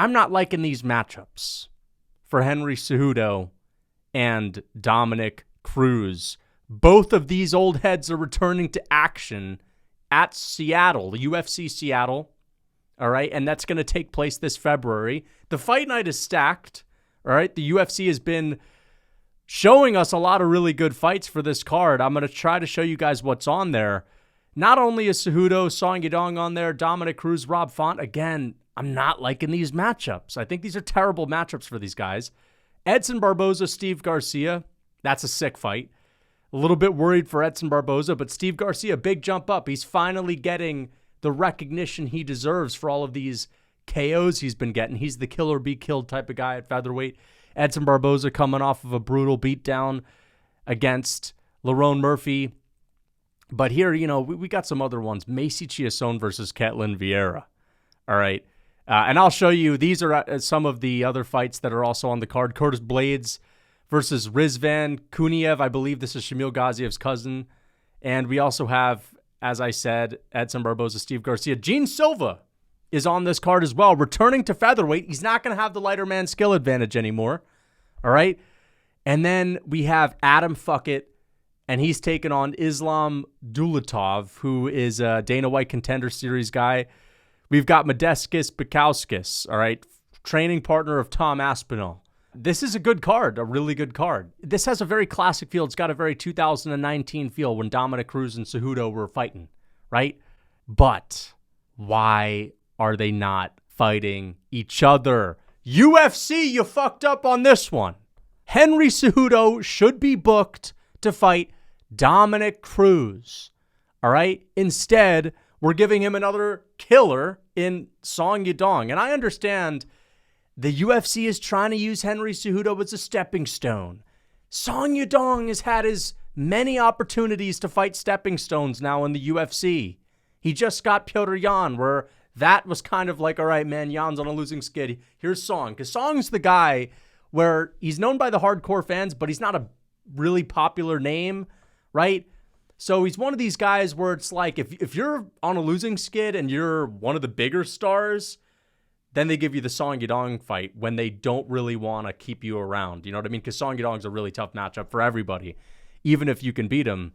I'm not liking these matchups for Henry Cejudo and Dominick Cruz. Both of these old heads are returning to action at Seattle, UFC Seattle. All right, and that's going to take place this February. The fight night is stacked. All right, the UFC has been showing us a lot of really good fights for this card. I'm going to try to show you guys what's on there. Not only is Cejudo, Yadong on there, Dominick Cruz, Rob Font. Again, I'm not liking these matchups. I think these are terrible matchups for these guys. Edson Barboza, Steve Garcia. That's a sick fight. A little bit worried for Edson Barboza, but Steve Garcia, big jump up. He's finally getting the recognition he deserves for all of these KOs he's been getting. He's the kill or be killed type of guy at featherweight. Edson Barboza coming off of a brutal beatdown against Lerone Murphy. But here, we got some other ones. Macy Chiasson versus Ketlin Vieira. All right. And I'll show you, these are some of the other fights that are also on the card. Curtis Blades versus Rizvan Kuniev. I believe this is Shamil Ghaziev's cousin. And we also have, as I said, Edson Barboza, Steve Garcia. Gene Silva is on this card as well, returning to featherweight. He's not going to have the lighter man skill advantage anymore. All right. And then we have Adam Fuckett, and he's taken on Islam Dulatov, who is a Dana White Contender Series guy. We've got Modestas Bukauskas, all right, training partner of Tom Aspinall. This is a good card, a really good card. This has a very classic feel. It's got a very 2019 feel when Dominick Cruz and Cejudo were fighting, right? But why are they not fighting each other? UFC, you fucked up on this one. Henry Cejudo should be booked to fight Dominick Cruz, all right? Instead, we're giving him another killer in Song Yadong. And I understand the UFC is trying to use Henry Cejudo as a stepping stone. Song Yadong has had as many opportunities to fight stepping stones now in the UFC. He just got Petr Yan, where that was kind of like, all right, man, Yan's on a losing skid. Here's Song. Because Song's the guy where he's known by the hardcore fans, but he's not a really popular name, right? So he's one of these guys where it's like, if you're on a losing skid and you're one of the bigger stars, then they give you the Song Yadong fight when they don't really want to keep you around. You know what I mean? Because Song Yadong's a really tough matchup for everybody, even if you can beat him.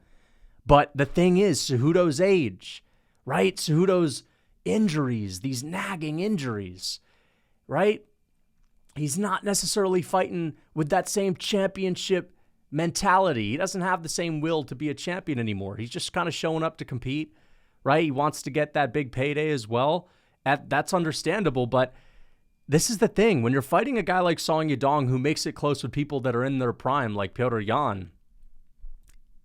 But the thing is, Cejudo's age, right? Cejudo's injuries, these nagging injuries, right? He's not necessarily fighting with that same championship mentality. He doesn't have the same will to be a champion anymore. He's just kind of showing up to compete, right? He wants to get that big payday as well. That's understandable, but this is the thing. When you're fighting a guy like Song Yadong who makes it close with people that are in their prime, like Petr Yan,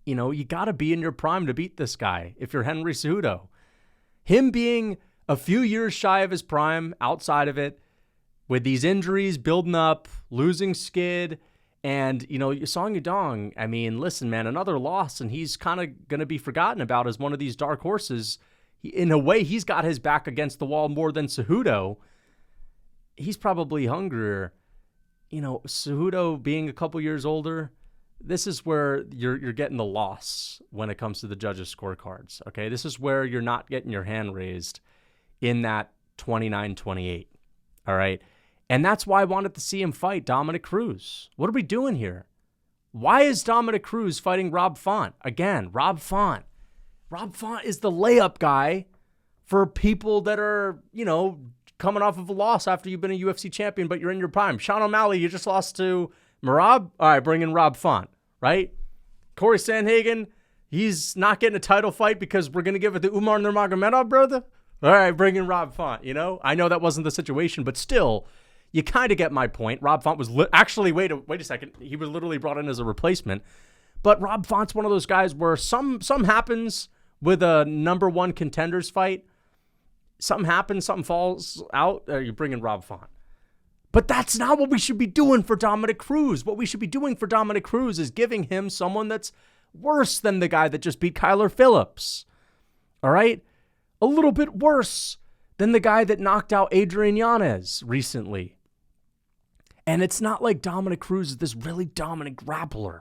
you got to be in your prime to beat this guy if you're Henry Cejudo. Him being a few years shy of his prime, outside of it, with these injuries building up, losing skid, and, Song Yadong, I mean, listen, man, another loss, and he's kind of going to be forgotten about as one of these dark horses. In a way, he's got his back against the wall more than Cejudo. He's probably hungrier. Cejudo being a couple years older, this is where you're getting the loss when it comes to the judges' scorecards, okay? This is where you're not getting your hand raised in that 29-28, all right? And that's why I wanted to see him fight Dominick Cruz. What are we doing here? Why is Dominick Cruz fighting Rob Font? Again, Rob Font. Rob Font is the layup guy for people that are, coming off of a loss after you've been a UFC champion, but you're in your prime. Sean O'Malley, you just lost to Merab. All right, bring in Rob Font, right? Corey Sandhagen, he's not getting a title fight because we're going to give it to Umar Nurmagomedov, brother. All right, bring in Rob Font, I know that wasn't the situation, but still, you kind of get my point. Rob Font was actually, wait a second. He was literally brought in as a replacement. But Rob Font's one of those guys where some happens with a number one contenders fight. Something happens, something falls out, you bring in Rob Font. But that's not what we should be doing for Dominick Cruz. What we should be doing for Dominick Cruz is giving him someone that's worse than the guy that just beat Kyler Phillips. All right? A little bit worse than the guy that knocked out Adrian Yanez recently. And it's not like Dominick Cruz is this really dominant grappler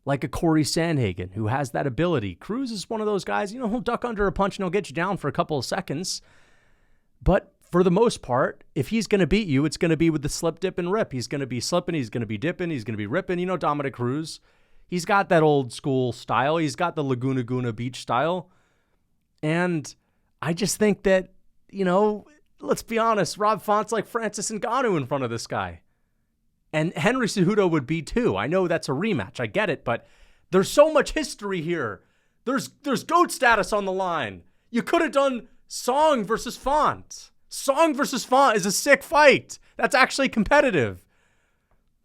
like a Corey Sandhagen who has that ability. Cruz is one of those guys, he'll duck under a punch and he'll get you down for a couple of seconds. But for the most part, if he's going to beat you, it's going to be with the slip, dip, and rip. He's going to be slipping, he's going to be dipping, he's going to be ripping. You know, Dominick Cruz, he's got that old school style. He's got the Laguna Guna Beach style. And I just think that, you know, let's be honest, Rob Font's like Francis Ngannou in front of this guy. And Henry Cejudo would be too. I know that's a rematch. I get it, but there's so much history here. There's GOAT status on the line. You could have done Song versus Font. Song versus Font is a sick fight. That's actually competitive.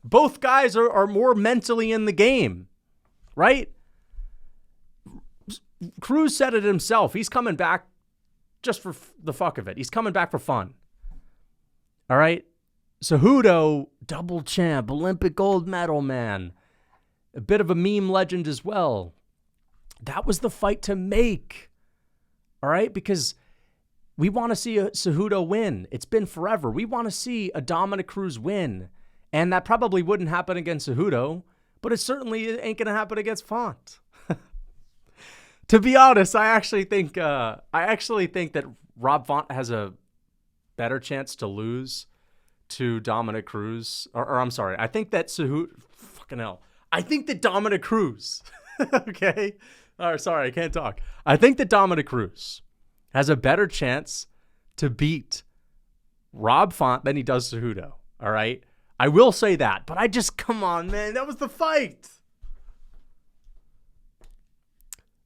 Both guys are more mentally in the game, right? Cruz said it himself. He's coming back just for the fuck of it. He's coming back for fun. All right? Cejudo, double champ, Olympic gold medal man. A bit of a meme legend as well. That was the fight to make. All right? Because we want to see a Cejudo win. It's been forever. We want to see a Dominick Cruz win. And that probably wouldn't happen against Cejudo, but it certainly ain't going to happen against Font. To be honest, I actually think that Rob Font has a better chance to lose to Dominick Cruz. Or I'm sorry. I think that I think that Dominick Cruz, okay? Sorry, I can't talk. I think that Dominick Cruz has a better chance to beat Rob Font than he does Cejudo, all right? I will say that, but come on, man. That was the fight.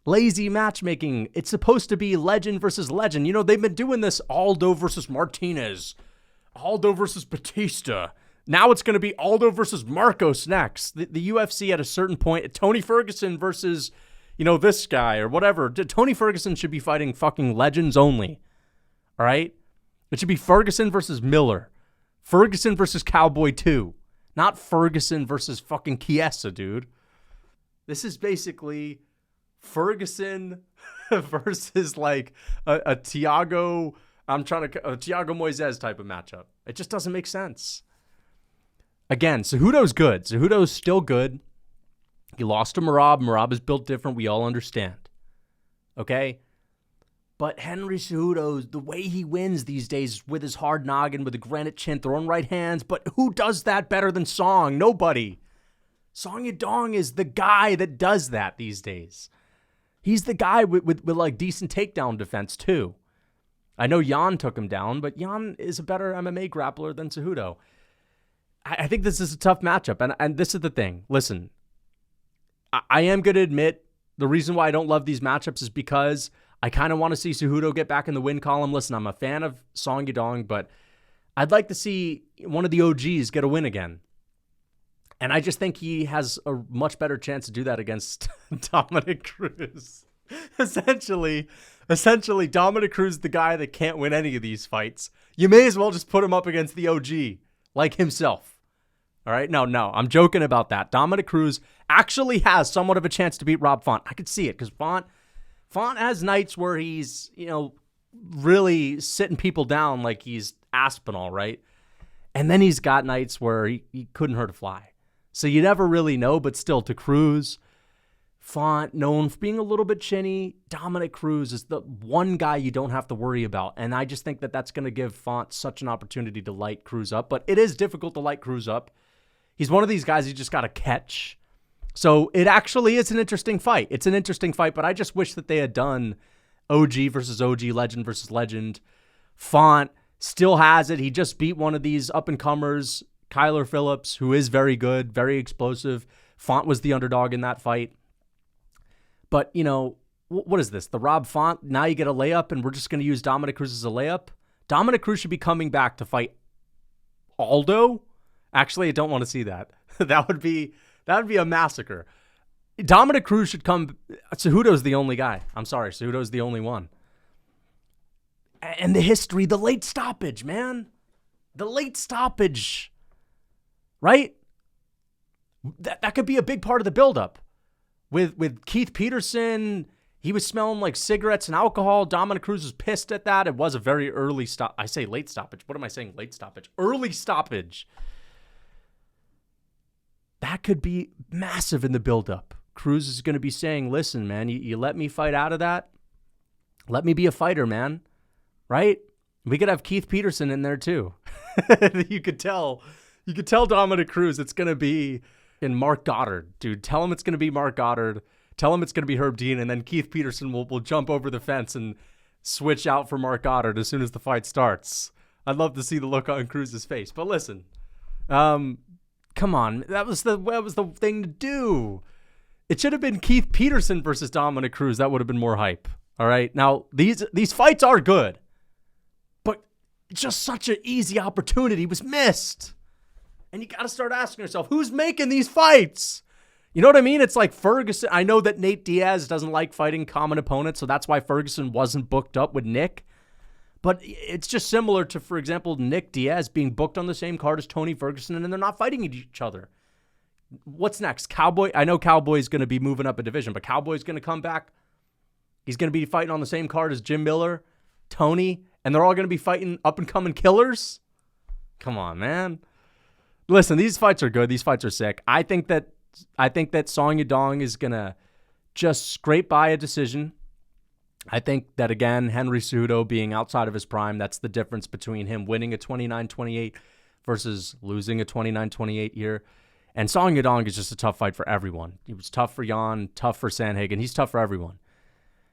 Lazy matchmaking. It's supposed to be legend versus legend. You know, they've been doing this Aldo versus Martinez, Aldo versus Batista. Now it's going to be Aldo versus Marcos next. The UFC at a certain point, Tony Ferguson versus, you know, this guy or whatever. Tony Ferguson should be fighting fucking legends only. All right? It should be Ferguson versus Miller. Ferguson versus Cowboy 2. Not Ferguson versus fucking Chiesa, dude. This is basically Ferguson versus like a Thiago, a Thiago Moises type of matchup. It just doesn't make sense. Again, Cejudo's good. Cejudo's still good. He lost to Merab. Merab is built different. We all understand. Okay? But Henry Cejudo, the way he wins these days with his hard noggin, with a granite chin, throwing right hands. But who does that better than Song? Nobody. Song Yadong is the guy that does that these days. He's the guy with like decent takedown defense too. I know Jan took him down, but Jan is a better MMA grappler than Cejudo. I think this is a tough matchup. And this is the thing. Listen, I am going to admit the reason why I don't love these matchups is because I kind of want to see Cejudo get back in the win column. Listen, I'm a fan of Song Yadong, but I'd like to see one of the OGs get a win again. And I just think he has a much better chance to do that against Dominick Cruz. Essentially, Dominick Cruz is the guy that can't win any of these fights. You may as well just put him up against the OG, like himself. All right? No, I'm joking about that. Dominick Cruz actually has somewhat of a chance to beat Rob Font. I could see it because Font has nights where he's, you know, really sitting people down like he's Aspinall, right? And then he's got nights where he couldn't hurt a fly. So you never really know, but still, to Cruz, Font, known for being a little bit chinny, Dominick Cruz is the one guy you don't have to worry about. And I just think that that's going to give Font such an opportunity to light Cruz up. But it is difficult to light Cruz up. He's one of these guys you just got to catch. So it actually is an interesting fight. It's an interesting fight, but I just wish that they had done OG versus OG, legend versus legend. Font still has it. He just beat one of these up-and-comers, Kyler Phillips, who is very good, very explosive. Font was the underdog in that fight. But, you know, what is this? The Rob Font, now you get a layup, and we're just going to use Dominick Cruz as a layup? Dominick Cruz should be coming back to fight Aldo? Actually, I don't want to see that. That would be a massacre. Dominick Cruz should come. Cejudo's the only guy. I'm sorry, Cejudo's the only one. And the history, the late stoppage, man. The late stoppage. Right? That could be a big part of the buildup. With Keith Peterson, he was smelling like cigarettes and alcohol. Dominick Cruz was pissed at that. It was a very early stop. I say late stoppage. What am I saying? Late stoppage. Early stoppage. That could be massive in the buildup. Cruz is going to be saying, listen, man, you let me fight out of that? Let me be a fighter, man. Right? We could have Keith Peterson in there too. You could tell Dominick Cruz it's going to be in Mark Goddard. Dude, tell him it's going to be Mark Goddard. Tell him it's going to be Herb Dean, and then Keith Peterson will jump over the fence and switch out for Mark Goddard as soon as the fight starts. I'd love to see the look on Cruz's face. But listen, come on. That was the thing to do. It should have been Keith Peterson versus Dominick Cruz. That would have been more hype. All right. Now, these fights are good, but just such an easy opportunity was missed. And you got to start asking yourself, who's making these fights? You know what I mean? It's like Ferguson. I know that Nate Diaz doesn't like fighting common opponents, so that's why Ferguson wasn't booked up with Nick. But it's just similar to, for example, Nick Diaz being booked on the same card as Tony Ferguson, and they're not fighting each other. What's next? Cowboy? I know Cowboy's going to be moving up a division, but Cowboy's going to come back. He's going to be fighting on the same card as Jim Miller, Tony, and they're all going to be fighting up-and-coming killers? Come on, man. Listen, these fights are good. These fights are sick. I think that Song Yadong is going to just scrape by a decision. I think that, again, Henry Cejudo being outside of his prime, that's the difference between him winning a 29-28 versus losing a 29-28 here. And Song Yadong is just a tough fight for everyone. He was tough for Jan, tough for Sandhagen. He's tough for everyone.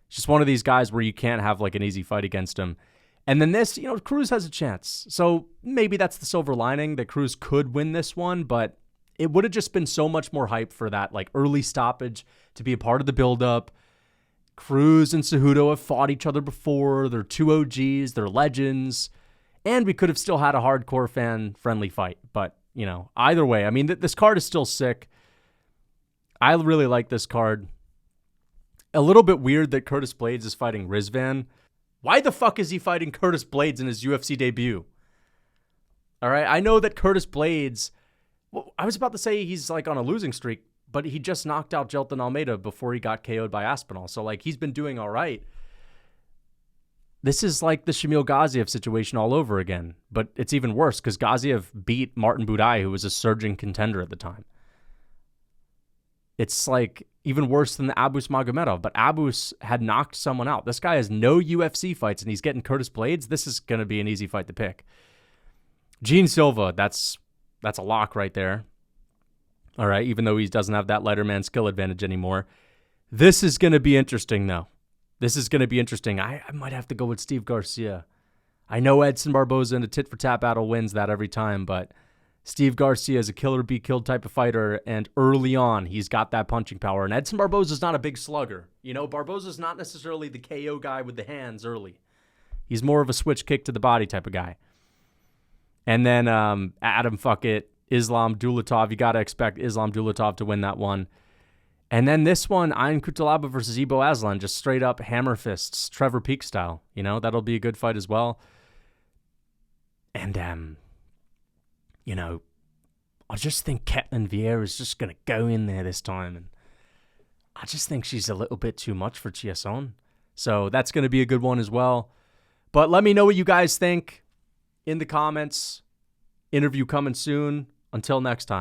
It's just one of these guys where you can't have like an easy fight against him. And then this, Cruz has a chance. So maybe that's the silver lining, that Cruz could win this one, but it would have just been so much more hype for that like early stoppage to be a part of the buildup. Cruz and Cejudo have fought each other before. They're two OGs. They're legends. And we could have still had a hardcore fan-friendly fight. But, either way, I mean, this card is still sick. I really like this card. A little bit weird that Curtis Blaydes is fighting Rizvan. Why the fuck is he fighting Curtis Blaydes in his UFC debut? All right, I know that Curtis Blaydes, I was about to say he's like on a losing streak, but he just knocked out Jelton Almeida before he got KO'd by Aspinall. So, like, he's been doing all right. This is like the Shamil Gaziev situation all over again. But it's even worse because Gaziev beat Martin Budai, who was a surging contender at the time. It's like even worse than the Abus Magomedov. But Abus had knocked someone out. This guy has no UFC fights, and he's getting Curtis Blaydes. This is going to be an easy fight to pick. Gene Silva, that's a lock right there. All right, even though he doesn't have that lighter man skill advantage anymore. This is going to be interesting, though. This is going to be interesting. I might have to go with Steve Garcia. I know Edson Barboza in a tit-for-tat battle wins that every time, but Steve Garcia is a killer-be-killed type of fighter, and early on, he's got that punching power. And Edson Barboza's not a big slugger. Barboza's not necessarily the KO guy with the hands early. He's more of a switch kick to the body type of guy. And then Adam Islam Dulatov, you got to expect Islam Dulatov to win that one. And then this one, Ian Kutalaba versus Ibo Aslan, just straight up hammer fists, Trevor Peak style. That'll be a good fight as well. And, I just think Ketlin Vieira is just going to go in there this time. And I just think she's a little bit too much for Chiasson. So that's going to be a good one as well. But let me know what you guys think in the comments. Interview coming soon. Until next time.